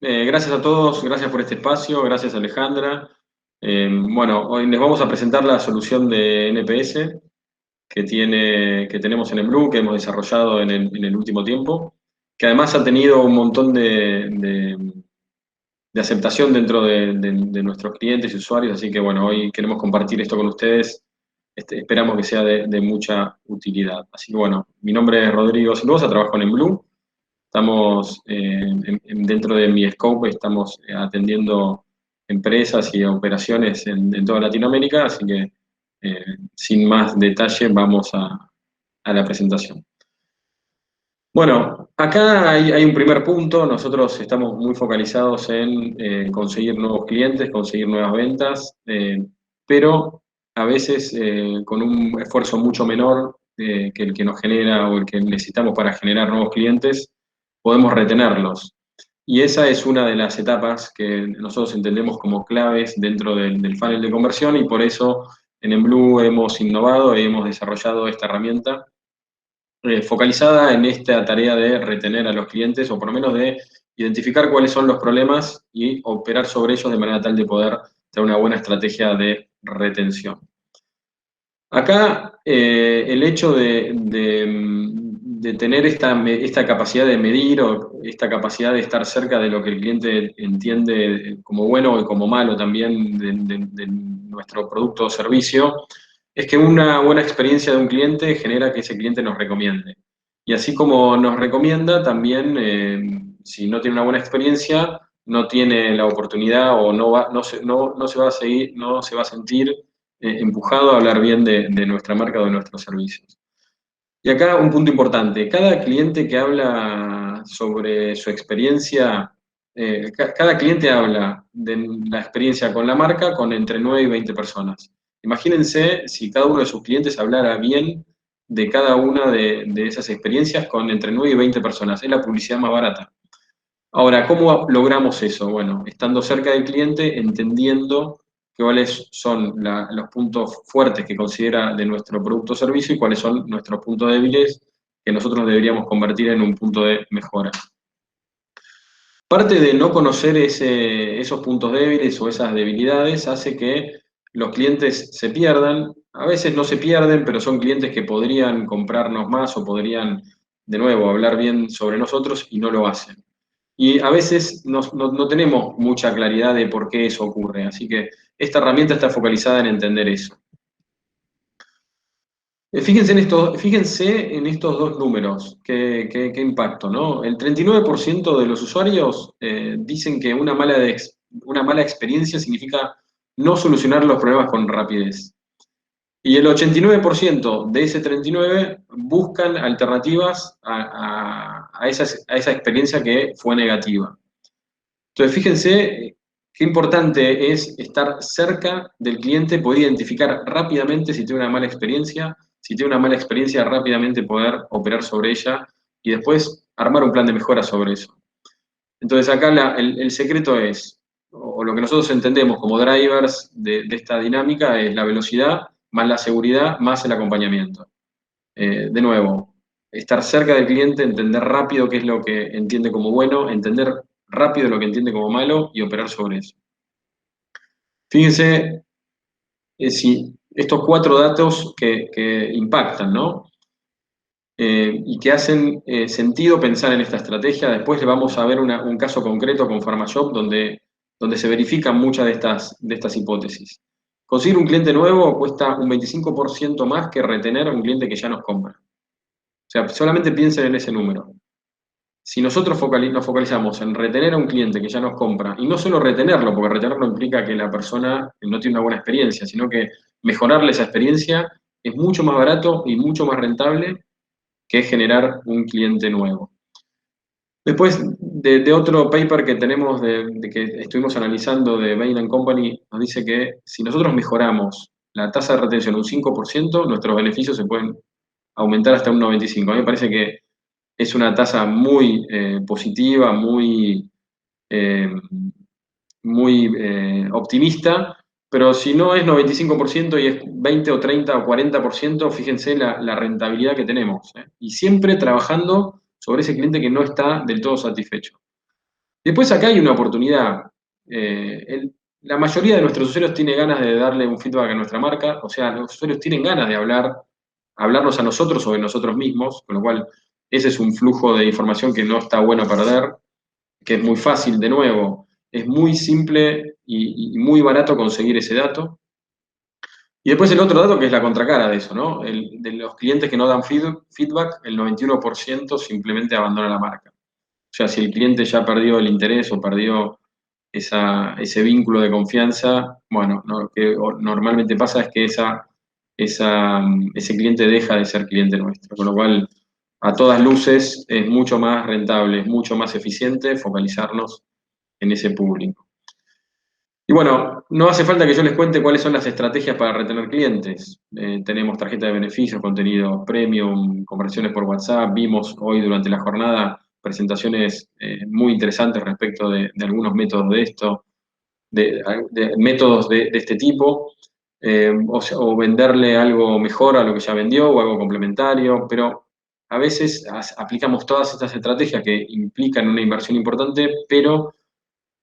Gracias a todos, gracias por este espacio, gracias Alejandra. Bueno, hoy les vamos a presentar la solución de NPS que tenemos en el Blue, que hemos desarrollado en el último tiempo, que además ha tenido un montón de aceptación dentro de nuestros clientes y usuarios, así que bueno, hoy queremos compartir esto con ustedes. Esperamos que sea de mucha utilidad. Así que bueno, mi nombre es Rodrigo Silvosa, trabajo en el Blue. Estamos, dentro de mi scope, estamos atendiendo empresas y operaciones en toda Latinoamérica, así que sin más detalle vamos a la presentación. Bueno, acá hay un primer punto. Nosotros estamos muy focalizados en conseguir nuevos clientes, conseguir nuevas ventas, pero a veces con un esfuerzo mucho menor que el que nos genera o el que necesitamos para generar nuevos clientes, podemos retenerlos. Y esa es una de las etapas que nosotros entendemos como claves dentro del funnel de conversión, y por eso en Emblue hemos innovado y hemos desarrollado esta herramienta focalizada en esta tarea de retener a los clientes, o por lo menos de identificar cuáles son los problemas y operar sobre ellos de manera tal de poder tener una buena estrategia de retención. Acá el hecho de tener esta capacidad de medir, o esta capacidad de estar cerca de lo que el cliente entiende como bueno y como malo también de nuestro producto o servicio, es que una buena experiencia de un cliente genera que ese cliente nos recomiende. Y así como nos recomienda, también si no tiene una buena experiencia, no tiene la oportunidad o no se va a seguir, no se va a sentir empujado a hablar bien de nuestra marca o de nuestros servicios. Y acá un punto importante: cada cliente que habla sobre su experiencia, cada cliente habla de la experiencia con la marca con entre 9 y 20 personas. Imagínense si cada uno de sus clientes hablara bien de cada una de esas experiencias con entre 9 y 20 personas. Es la publicidad más barata. Ahora, ¿cómo logramos eso? Bueno, estando cerca del cliente, entendiendo cuáles son los puntos fuertes que considera de nuestro producto o servicio y cuáles son nuestros puntos débiles que nosotros deberíamos convertir en un punto de mejora. Parte de no conocer esos puntos débiles o esas debilidades hace que los clientes se pierdan. A veces no se pierden, pero son clientes que podrían comprarnos más o podrían, de nuevo, hablar bien sobre nosotros y no lo hacen. Y a veces no tenemos mucha claridad de por qué eso ocurre, así que esta herramienta está focalizada en entender eso. Fíjense en estos dos números, qué impacto, ¿no? El 39% de los usuarios dicen que una mala experiencia significa no solucionar los problemas con rapidez. Y el 89% de ese 39 buscan alternativas a esa experiencia que fue negativa. Entonces, fíjense qué importante es estar cerca del cliente, poder identificar rápidamente si tiene una mala experiencia. Si tiene una mala experiencia, rápidamente poder operar sobre ella y después armar un plan de mejora sobre eso. Entonces, acá el secreto es, o lo que nosotros entendemos como drivers de esta dinámica, es la velocidad más la seguridad más el acompañamiento. De nuevo, estar cerca del cliente, entender rápido qué es lo que entiende como bueno, entender rápido lo que entiende como malo y operar sobre eso. Fíjense si estos cuatro datos que impactan, ¿no? Y que hacen sentido pensar en esta estrategia. Después le vamos a ver un caso concreto con PharmaShop donde se verifican muchas de estas hipótesis. Conseguir un cliente nuevo cuesta un 25% más que retener a un cliente que ya nos compra. O sea, solamente piensen en ese número. Si nosotros nos focalizamos en retener a un cliente que ya nos compra, y no solo retenerlo, porque retenerlo implica que la persona no tiene una buena experiencia, sino que mejorarle esa experiencia es mucho más barato y mucho más rentable que generar un cliente nuevo. Después de otro paper que tenemos, de que estuvimos analizando de Bain & Company, nos dice que si nosotros mejoramos la tasa de retención un 5%, nuestros beneficios se pueden aumentar hasta un 95%. A mí me parece que es una tasa muy positiva, eh, muy optimista, pero si no es 95% y es 20 o 30 o 40%, fíjense la rentabilidad que tenemos, ¿eh? Y siempre trabajando sobre ese cliente que no está del todo satisfecho. Después acá hay una oportunidad. La mayoría de nuestros usuarios tiene ganas de darle un feedback a nuestra marca, o sea, los usuarios tienen ganas de hablarnos a nosotros o de nosotros mismos, con lo cual ese es un flujo de información que no está bueno perder, que es muy fácil, de nuevo, es muy simple y muy barato conseguir ese dato. Y después el otro dato que es la contracara de eso, ¿no? De los clientes que no dan feedback, el 91% simplemente abandona la marca. O sea, si el cliente ya perdió el interés o perdió ese vínculo de confianza, bueno, lo que normalmente pasa es que ese cliente deja de ser cliente nuestro, con lo cual a todas luces es mucho más rentable, es mucho más eficiente focalizarnos en ese público. Y bueno, no hace falta que yo les cuente cuáles son las estrategias para retener clientes. Tenemos tarjeta de beneficios, contenido premium, conversiones por WhatsApp. Vimos hoy durante la jornada presentaciones muy interesantes respecto de algunos métodos de esto, de métodos de este tipo, o venderle algo mejor a lo que ya vendió o algo complementario, pero a veces aplicamos todas estas estrategias que implican una inversión importante, pero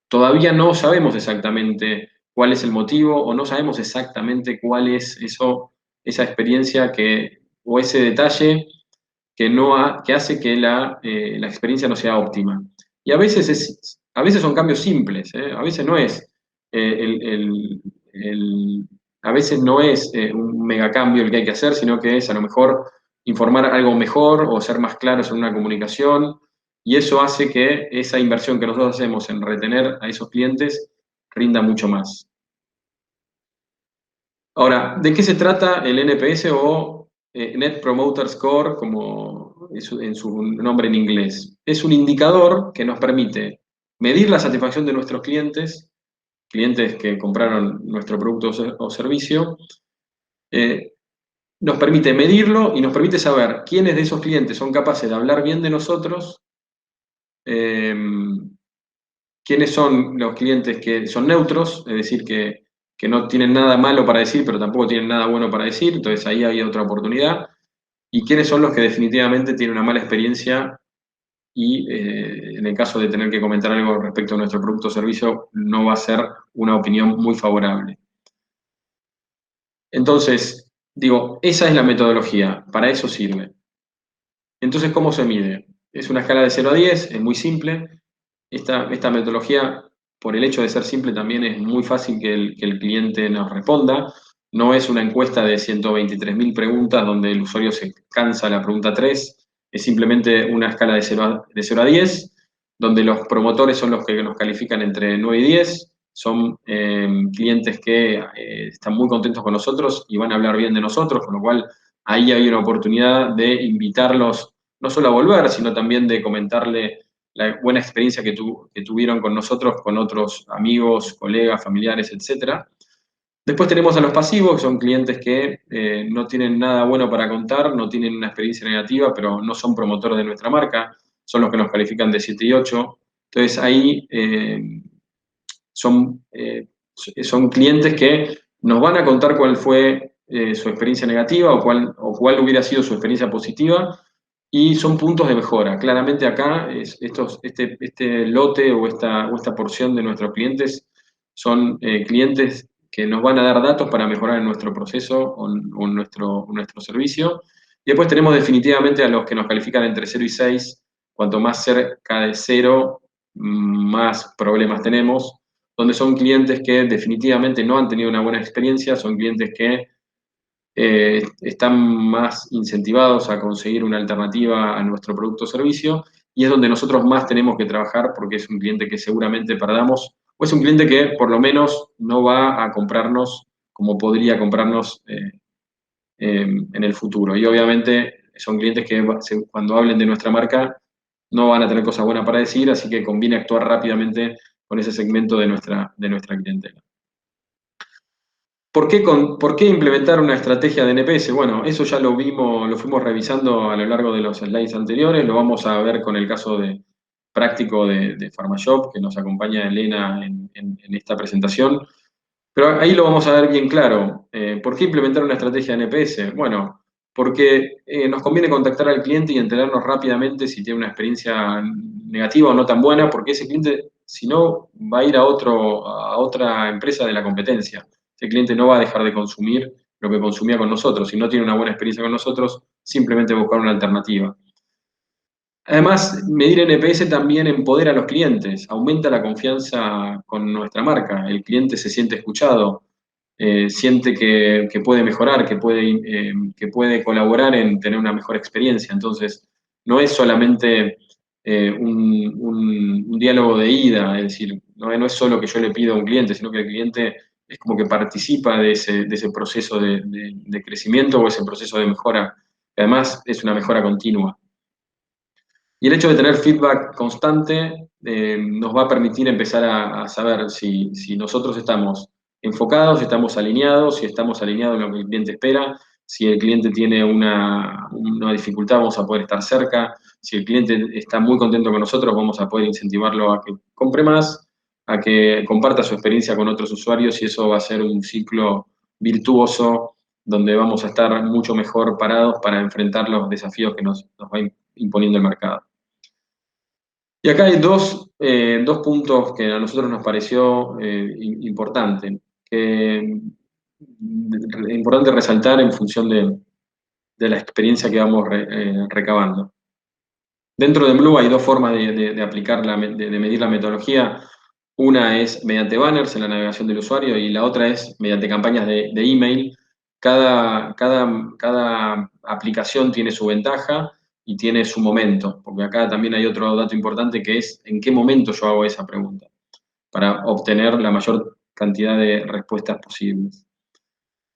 todavía no sabemos exactamente cuál es el motivo o no sabemos exactamente cuál es esa experiencia o ese detalle que hace que la experiencia no sea óptima. Y a veces son cambios simples, ¿eh? A veces no es a veces no es un megacambio el que hay que hacer, sino que es a lo mejor informar algo mejor o ser más claros en una comunicación, y eso hace que esa inversión que nosotros hacemos en retener a esos clientes rinda mucho más. Ahora, ¿de qué se trata el NPS o Net Promoter Score, como en su nombre en inglés? Es un indicador que nos permite medir la satisfacción de nuestros clientes que compraron nuestro producto o servicio. eh, Nos permite medirlo y nos permite saber quiénes de esos clientes son capaces de hablar bien de nosotros, eh, quiénes son los clientes que son neutros, es decir, que no tienen nada malo para decir, pero tampoco tienen nada bueno para decir, entonces ahí hay otra oportunidad, y quiénes son los que definitivamente tienen una mala experiencia y en el caso de tener que comentar algo respecto a nuestro producto o servicio, no va a ser una opinión muy favorable. Entonces, digo, esa es la metodología, para eso sirve. Entonces, ¿cómo se mide? Es una escala de 0 a 10, es muy simple. Esta metodología, por el hecho de ser simple, también es muy fácil que el cliente nos responda. No es una encuesta de 123.000 preguntas donde el usuario se cansa la pregunta 3. Es simplemente una escala de 0 a 10, donde los promotores son los que nos califican entre 9 y 10. Son clientes que están muy contentos con nosotros y van a hablar bien de nosotros, con lo cual ahí hay una oportunidad de invitarlos no solo a volver, sino también de comentarle la buena experiencia que tuvieron con nosotros, con otros amigos, colegas, familiares, etc. Después tenemos a los pasivos, que son clientes que no tienen nada bueno para contar, no tienen una experiencia negativa, pero no son promotores de nuestra marca, son los que nos califican de 7 y 8. Entonces ahí son, son clientes que nos van a contar cuál fue su experiencia negativa o cuál hubiera sido su experiencia positiva, y son puntos de mejora. Claramente acá este lote o esta porción de nuestros clientes son clientes que nos van a dar datos para mejorar en nuestro proceso o en nuestro servicio. Y después tenemos definitivamente a los que nos califican entre 0 y 6. Cuanto más cerca de 0, más problemas tenemos, donde son clientes que definitivamente no han tenido una buena experiencia, son clientes que están más incentivados a conseguir una alternativa a nuestro producto o servicio, y es donde nosotros más tenemos que trabajar porque es un cliente que seguramente perdamos, o es un cliente que por lo menos no va a comprarnos como podría comprarnos en el futuro. Y obviamente son clientes que cuando hablen de nuestra marca no van a tener cosas buenas para decir, así que conviene actuar rápidamente con ese segmento de nuestra clientela. ¿Por qué implementar una estrategia de NPS? Bueno, eso ya lo vimos, lo fuimos revisando a lo largo de los slides anteriores, lo vamos a ver con el caso práctico de PharmaShop, que nos acompaña Elena en esta presentación. Pero ahí lo vamos a ver bien claro. ¿Por qué implementar una estrategia de NPS? Bueno, porque nos conviene contactar al cliente y enterarnos rápidamente si tiene una experiencia negativa o no tan buena, porque ese cliente si no, va a ir a otra empresa de la competencia. Ese cliente no va a dejar de consumir lo que consumía con nosotros. Si no tiene una buena experiencia con nosotros, simplemente buscar una alternativa. Además, medir NPS también empodera a los clientes, aumenta la confianza con nuestra marca. El cliente se siente escuchado, siente que puede mejorar, que puede colaborar en tener una mejor experiencia. Entonces, no es solamente un diálogo de ida, es decir, no es solo que yo le pido a un cliente, sino que el cliente es como que participa de ese proceso de crecimiento o ese proceso de mejora, que además es una mejora continua. Y el hecho de tener feedback constante nos va a permitir empezar a saber si nosotros estamos enfocados, si estamos alineados, si estamos alineados en lo que el cliente espera, si el cliente tiene una dificultad, vamos a poder estar cerca, si el cliente está muy contento con nosotros, vamos a poder incentivarlo a que compre más, a que comparta su experiencia con otros usuarios y eso va a ser un ciclo virtuoso donde vamos a estar mucho mejor parados para enfrentar los desafíos que nos va imponiendo el mercado. Y acá hay dos puntos que a nosotros nos pareció importante, importante resaltar en función de la experiencia que vamos recabando. Dentro de Blue hay dos formas de aplicar, de medir la metodología. Una es mediante banners en la navegación del usuario y la otra es mediante campañas de email. Cada aplicación tiene su ventaja y tiene su momento, porque acá también hay otro dato importante que es en qué momento yo hago esa pregunta, para obtener la mayor cantidad de respuestas posibles.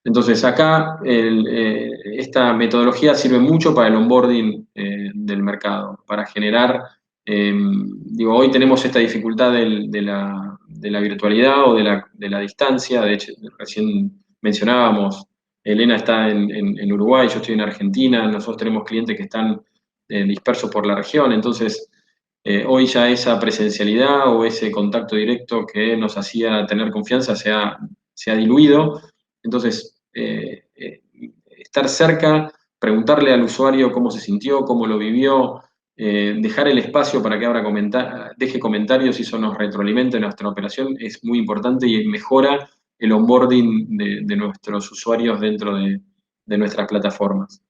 Entonces, acá esta metodología sirve mucho para el onboarding del mercado, para generar, hoy tenemos esta dificultad de la virtualidad o de la distancia. De hecho, recién mencionábamos, Elena está en Uruguay, yo estoy en Argentina, nosotros tenemos clientes que están dispersos por la región, entonces hoy ya esa presencialidad o ese contacto directo que nos hacía tener confianza se ha diluido. Entonces, estar cerca, preguntarle al usuario cómo se sintió, cómo lo vivió, dejar el espacio para que deje comentarios y eso nos retroalimenta en nuestra operación es muy importante y mejora el onboarding de nuestros usuarios dentro de nuestras plataformas.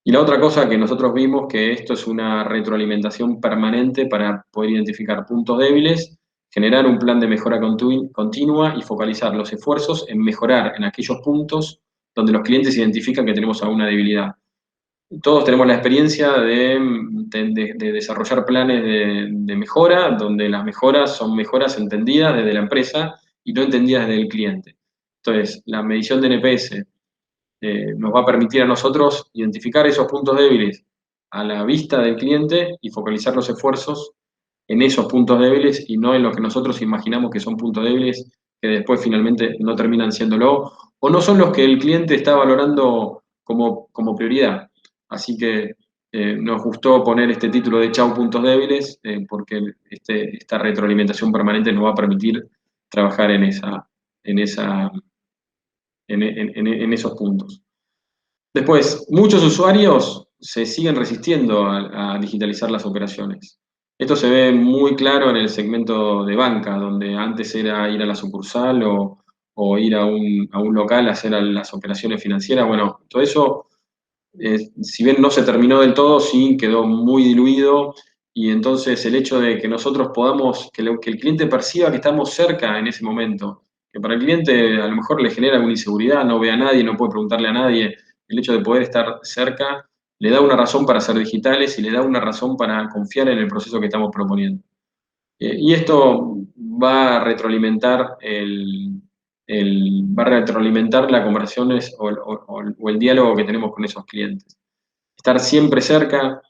Y la otra cosa que nosotros vimos que esto es una retroalimentación permanente para poder identificar puntos débiles, generar un plan de mejora continua y focalizar los esfuerzos en mejorar en aquellos puntos donde los clientes identifican que tenemos alguna debilidad. Todos tenemos la experiencia de desarrollar planes de mejora, donde las mejoras son mejoras entendidas desde la empresa y no entendidas desde el cliente. Entonces, la medición de NPS nos va a permitir a nosotros identificar esos puntos débiles a la vista del cliente y focalizar los esfuerzos en esos puntos débiles y no en lo que nosotros imaginamos que son puntos débiles que después finalmente no terminan siéndolo o no son los que el cliente está valorando como prioridad. Así que nos gustó poner este título de Chau puntos débiles porque esta retroalimentación permanente nos va a permitir trabajar en esos puntos. Después, muchos usuarios se siguen resistiendo a digitalizar las operaciones. Esto se ve muy claro en el segmento de banca, donde antes era ir a la sucursal o ir a un local a hacer las operaciones financieras. Bueno, todo eso, si bien no se terminó del todo, sí quedó muy diluido y entonces el hecho de que nosotros podamos, que el cliente perciba que estamos cerca en ese momento, que para el cliente a lo mejor le genera alguna inseguridad, no ve a nadie, no puede preguntarle a nadie, el hecho de poder estar cerca le da una razón para ser digitales y le da una razón para confiar en el proceso que estamos proponiendo. Y esto va a retroalimentar las conversaciones o el diálogo que tenemos con esos clientes. Estar siempre cerca,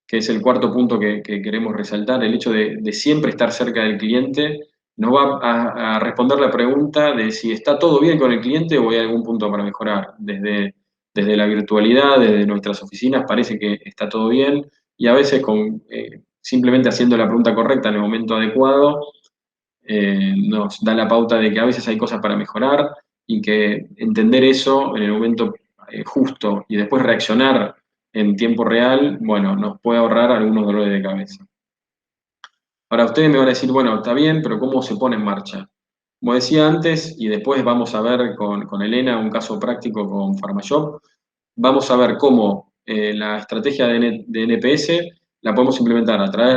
que es el cuarto punto que queremos resaltar, el hecho de siempre estar cerca del cliente, nos va a responder la pregunta de si está todo bien con el cliente o hay algún punto para mejorar. Desde la virtualidad, desde nuestras oficinas, parece que está todo bien y a veces simplemente haciendo la pregunta correcta en el momento adecuado, nos da la pauta de que a veces hay cosas para mejorar y que entender eso en el momento justo y después reaccionar en tiempo real, bueno, nos puede ahorrar algunos dolores de cabeza. Ahora ustedes me van a decir, bueno, está bien, pero ¿cómo se pone en marcha? Como decía antes, y después vamos a ver con Elena un caso práctico con PharmaShop, vamos a ver cómo la estrategia de NPS la podemos implementar a través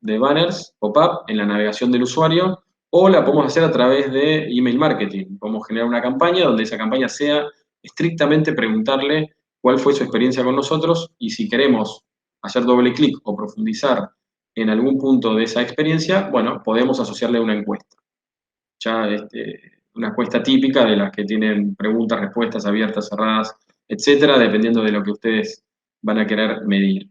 de banners, pop-up, en la navegación del usuario, o la podemos hacer a través de email marketing. Podemos generar una campaña donde esa campaña sea estrictamente preguntarle cuál fue su experiencia con nosotros y si queremos hacer doble clic o profundizar en algún punto de esa experiencia, bueno, podemos asociarle una encuesta. Ya una encuesta típica de las que tienen preguntas, respuestas abiertas, cerradas, etcétera, dependiendo de lo que ustedes van a querer medir.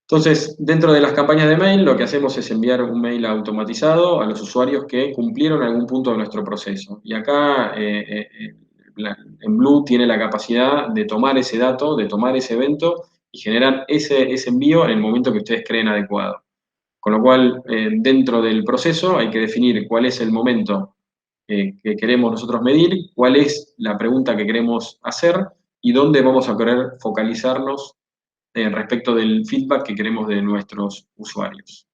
Entonces, dentro de las campañas de mail, lo que hacemos es enviar un mail automatizado a los usuarios que cumplieron algún punto de nuestro proceso. Y acá, en Blue tiene la capacidad de tomar ese dato, de tomar ese evento y generar ese envío en el momento que ustedes creen adecuado. Con lo cual, dentro del proceso hay que definir cuál es el momento que queremos nosotros medir, cuál es la pregunta que queremos hacer y dónde vamos a querer focalizarnos respecto del feedback que queremos de nuestros usuarios.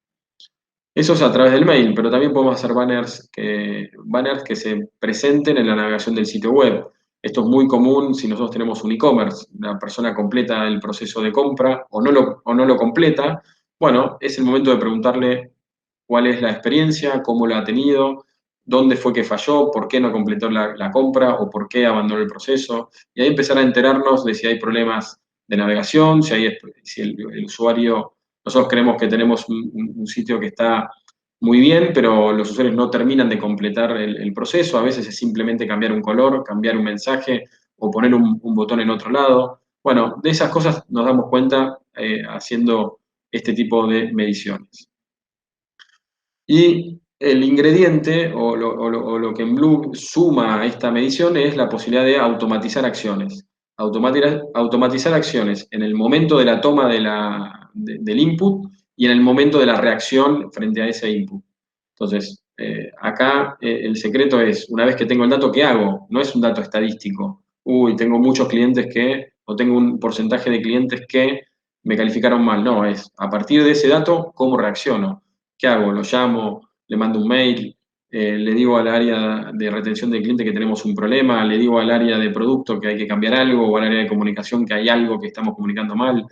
Eso es a través del mail, pero también podemos hacer banners que se presenten en la navegación del sitio web. Esto es muy común si nosotros tenemos un e-commerce, la persona completa el proceso de compra o no lo completa. Bueno, es el momento de preguntarle cuál es la experiencia, cómo la ha tenido, dónde fue que falló, por qué no completó la compra o por qué abandonó el proceso. Y ahí empezar a enterarnos de si hay problemas de navegación, si el usuario, nosotros creemos que tenemos un sitio que está muy bien, pero los usuarios no terminan de completar el proceso. A veces es simplemente cambiar un color, cambiar un mensaje o poner un botón en otro lado. Bueno, de esas cosas nos damos cuenta haciendo este tipo de mediciones. Y el ingrediente o lo que en Blue suma a esta medición es la posibilidad de automatizar acciones. Automatizar acciones en el momento de la toma del input y en el momento de la reacción frente a ese input. Entonces, acá el secreto es, una vez que tengo el dato, ¿qué hago? No es un dato estadístico. Uy, tengo muchos clientes o tengo un porcentaje de clientes que me calificaron mal. No, es a partir de ese dato, ¿cómo reacciono? ¿Qué hago? ¿Lo llamo? ¿Le mando un mail? ¿Le digo al área de retención del cliente que tenemos un problema? ¿Le digo al área de producto que hay que cambiar algo? ¿O al área de comunicación que hay algo que estamos comunicando mal?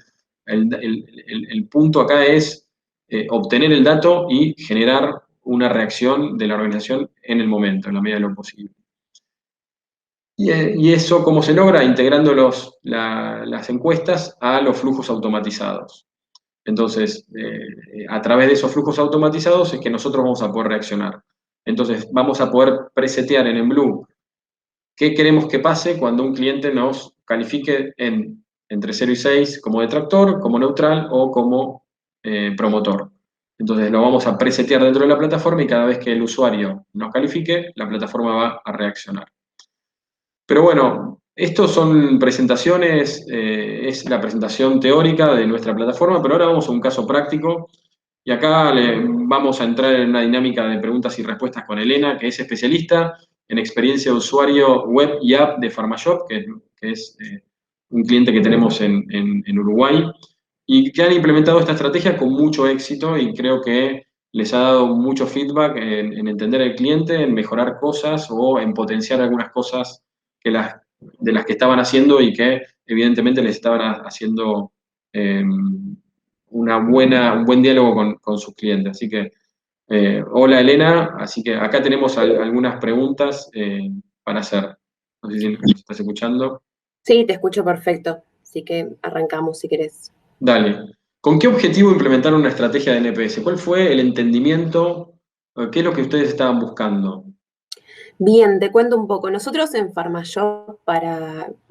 El punto acá es obtener el dato y generar una reacción de la organización en el momento, en la medida de lo posible. Y eso, ¿cómo se logra? Integrando las encuestas a los flujos automatizados. Entonces, a través de esos flujos automatizados es que nosotros vamos a poder reaccionar. Entonces, vamos a poder presetear en Blue qué queremos que pase cuando un cliente nos califique entre 0 y 6 como detractor, como neutral o como promotor. Entonces, lo vamos a presetear dentro de la plataforma y cada vez que el usuario nos califique, la plataforma va a reaccionar. Pero bueno, estos son presentaciones, es la presentación teórica de nuestra plataforma, pero ahora vamos a un caso práctico y acá vamos a entrar en una dinámica de preguntas y respuestas con Elena, que es especialista en experiencia de usuario web y app de PharmaShop, que es un cliente que tenemos en Uruguay, y que han implementado esta estrategia con mucho éxito y creo que les ha dado mucho feedback en entender al cliente, en mejorar cosas o en potenciar algunas cosas de las que estaban haciendo y que evidentemente les estaban haciendo un buen diálogo con sus clientes. Así que, hola Elena, así que acá tenemos algunas preguntas para hacer. No sé si nos estás escuchando. Sí, te escucho perfecto, así que arrancamos si querés. Dale. ¿Con qué objetivo implementaron una estrategia de NPS? ¿Cuál fue el entendimiento? ¿Qué es lo que ustedes estaban buscando? Bien, te cuento un poco. Nosotros en PharmaShop,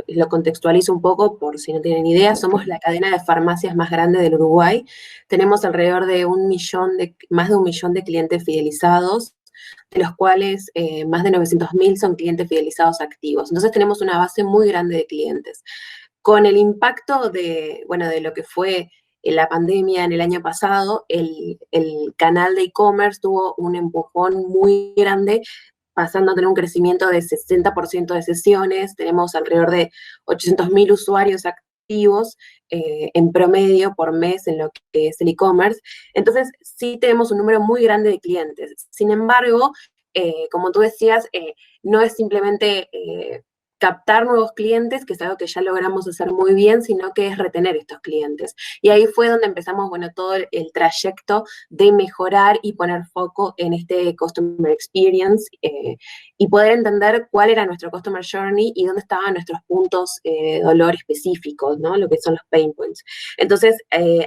lo contextualizo un poco por si no tienen idea, somos la cadena de farmacias más grande del Uruguay. Tenemos alrededor de más de 1 millón de clientes fidelizados, de los cuales más de 900.000 son clientes fidelizados activos. Entonces tenemos una base muy grande de clientes. Con el impacto de lo que fue la pandemia en el año pasado, el canal de e-commerce tuvo un empujón muy grande, pasando a tener un crecimiento de 60% de sesiones. Tenemos alrededor de 800.000 usuarios activos activos en promedio por mes en lo que es el e-commerce. Entonces, sí tenemos un número muy grande de clientes. Sin embargo, como tú decías, no es simplemente captar nuevos clientes, que es algo que ya logramos hacer muy bien, sino que es retener estos clientes. Y ahí fue donde empezamos, bueno, todo el trayecto de mejorar y poner foco en este Customer Experience y poder entender cuál era nuestro Customer Journey y dónde estaban nuestros puntos de dolor específicos, ¿no? Lo que son los pain points. Entonces,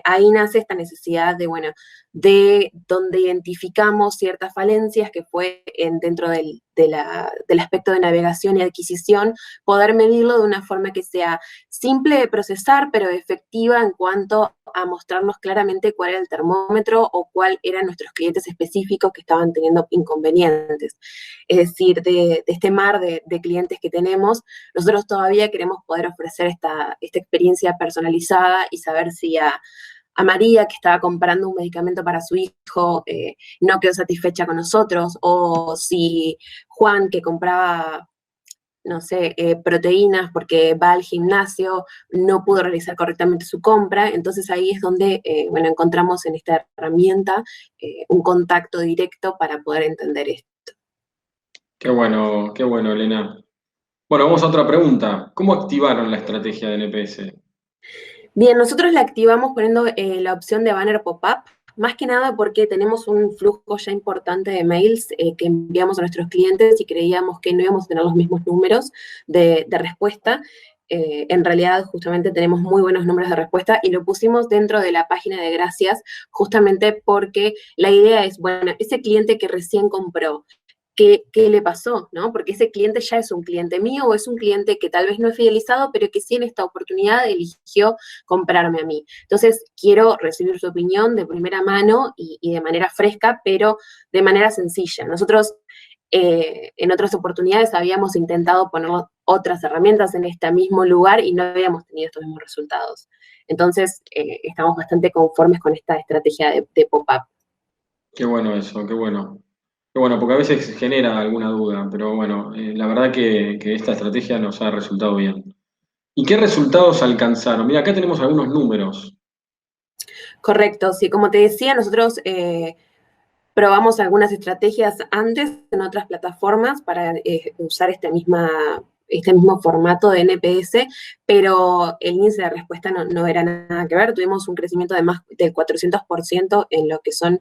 ahí nace esta necesidad de, bueno, de donde identificamos ciertas falencias que fue dentro del aspecto de navegación y adquisición, poder medirlo de una forma que sea simple de procesar, pero efectiva en cuanto a mostrarnos claramente cuál era el termómetro o cuál eran nuestros clientes específicos que estaban teniendo inconvenientes. Es decir, de este mar de clientes que tenemos, nosotros todavía queremos poder ofrecer esta experiencia personalizada y saber si a María, que estaba comprando un medicamento para su hijo, no quedó satisfecha con nosotros, o si Juan, que compraba, no sé, proteínas porque va al gimnasio, no pudo realizar correctamente su compra. Entonces ahí es donde, bueno, encontramos en esta herramienta un contacto directo para poder entender esto. Qué bueno, Elena. Bueno, vamos a otra pregunta. ¿Cómo activaron la estrategia de NPS? Bien, nosotros la activamos poniendo la opción de banner pop-up, más que nada porque tenemos un flujo ya importante de mails que enviamos a nuestros clientes y creíamos que no íbamos a tener los mismos números de respuesta. En realidad, justamente tenemos muy buenos números de respuesta y lo pusimos dentro de la página de gracias, justamente porque la idea es, bueno, ese cliente que recién compró, qué le pasó, ¿no? Porque ese cliente ya es un cliente mío o es un cliente que tal vez no es fidelizado, pero que sí en esta oportunidad eligió comprarme a mí. Entonces, quiero recibir su opinión de primera mano y de manera fresca, pero de manera sencilla. Nosotros en otras oportunidades habíamos intentado poner otras herramientas en este mismo lugar y no habíamos tenido estos mismos resultados. Entonces, estamos bastante conformes con esta estrategia de pop-up. Qué bueno eso, qué bueno. Qué bueno, porque a veces genera alguna duda, pero bueno, la verdad que esta estrategia nos ha resultado bien. ¿Y qué resultados alcanzaron? Mira, acá tenemos algunos números. Correcto, sí, como te decía, nosotros probamos algunas estrategias antes en otras plataformas para usar este mismo formato de NPS, pero el índice de respuesta no era nada que ver. Tuvimos un crecimiento de más del 400% en lo que son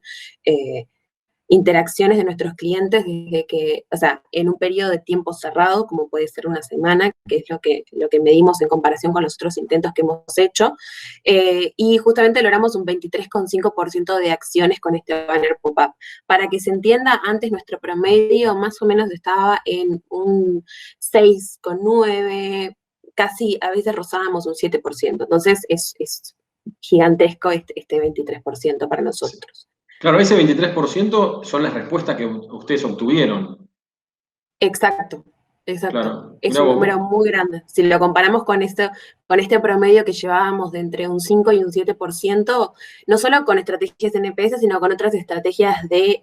interacciones de nuestros clientes desde que, o sea, en un periodo de tiempo cerrado, como puede ser una semana, que es lo que medimos en comparación con los otros intentos que hemos hecho, y justamente logramos un 23,5% de acciones con este banner pop-up. Para que se entienda, antes nuestro promedio más o menos estaba en un 6,9, casi a veces rozábamos un 7%, entonces es gigantesco este 23% para Sí. nosotros. Claro, ese 23% son las respuestas que ustedes obtuvieron. Exacto, exacto. Claro, Es mirá un número vos. muy grande. Si lo comparamos con este promedio que llevábamos de entre un 5 y un 7%, no solo con estrategias NPS, sino con otras estrategias de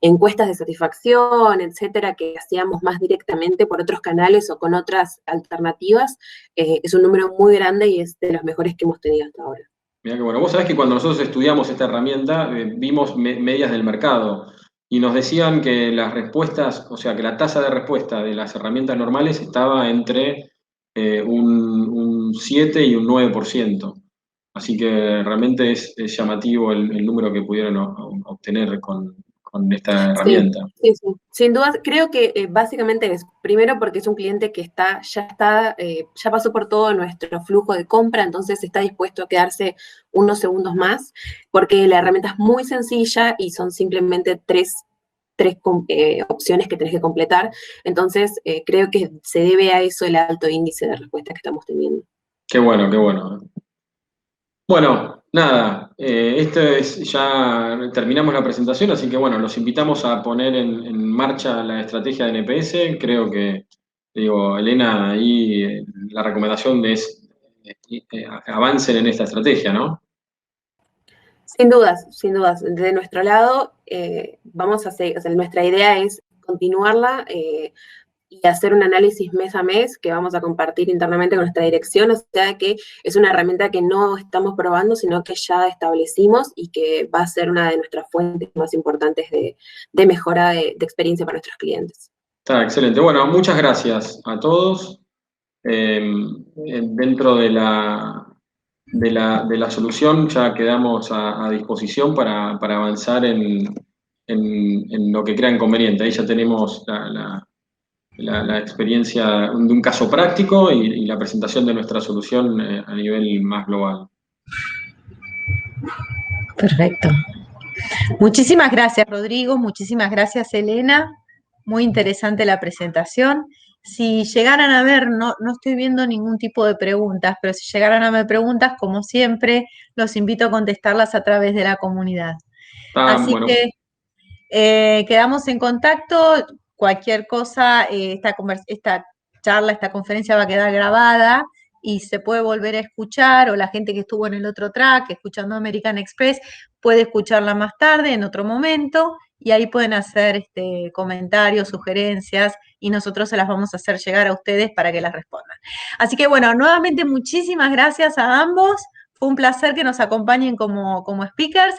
encuestas de satisfacción, etcétera, que hacíamos más directamente por otros canales o con otras alternativas, es un número muy grande y es de los mejores que hemos tenido hasta ahora. Mirá que bueno. Vos sabés que cuando nosotros estudiamos esta herramienta, vimos medias del mercado y nos decían que las respuestas, o sea, que la tasa de respuesta de las herramientas normales estaba entre un 7 y un 9%. Así que realmente es llamativo el número que pudieron obtener con esta Sí, herramienta. sí, sí. Sin duda, creo que básicamente es, primero porque es un cliente que ya pasó por todo nuestro flujo de compra, entonces está dispuesto a quedarse unos segundos más, porque la herramienta es muy sencilla y son simplemente tres opciones que tenés que completar. Entonces, creo que se debe a eso el alto índice de respuesta que estamos teniendo. Qué bueno, qué bueno. Bueno, nada, esto es, ya terminamos la presentación, así que bueno, los invitamos a poner en marcha la estrategia de NPS. Creo que, digo, Elena, ahí la recomendación es avancen en esta estrategia, ¿no? Sin dudas, sin dudas. De nuestro lado, vamos a seguir, o sea, nuestra idea es continuarla. y hacer un análisis mes a mes que vamos a compartir internamente con nuestra dirección, o sea que es una herramienta que no estamos probando, sino que ya establecimos y que va a ser una de nuestras fuentes más importantes de mejora de experiencia para nuestros clientes. Está excelente. Bueno, muchas gracias a todos. Dentro de la solución ya quedamos a disposición para avanzar en lo que crean conveniente. Ahí ya tenemos la experiencia de un caso práctico y la presentación de nuestra solución a nivel más global. Perfecto. Muchísimas gracias, Rodrigo. Muchísimas gracias, Elena. Muy interesante la presentación. Si llegaran a ver, no estoy viendo ningún tipo de preguntas, pero si llegaran a ver preguntas, como siempre, los invito a contestarlas a través de la comunidad. Así Bueno. que quedamos en contacto. Cualquier cosa, esta charla, esta conferencia va a quedar grabada y se puede volver a escuchar, o la gente que estuvo en el otro track, escuchando American Express, puede escucharla más tarde, en otro momento, y ahí pueden hacer comentarios, sugerencias, y nosotros se las vamos a hacer llegar a ustedes para que las respondan. Así que bueno, nuevamente muchísimas gracias a ambos. Fue un placer que nos acompañen como speakers.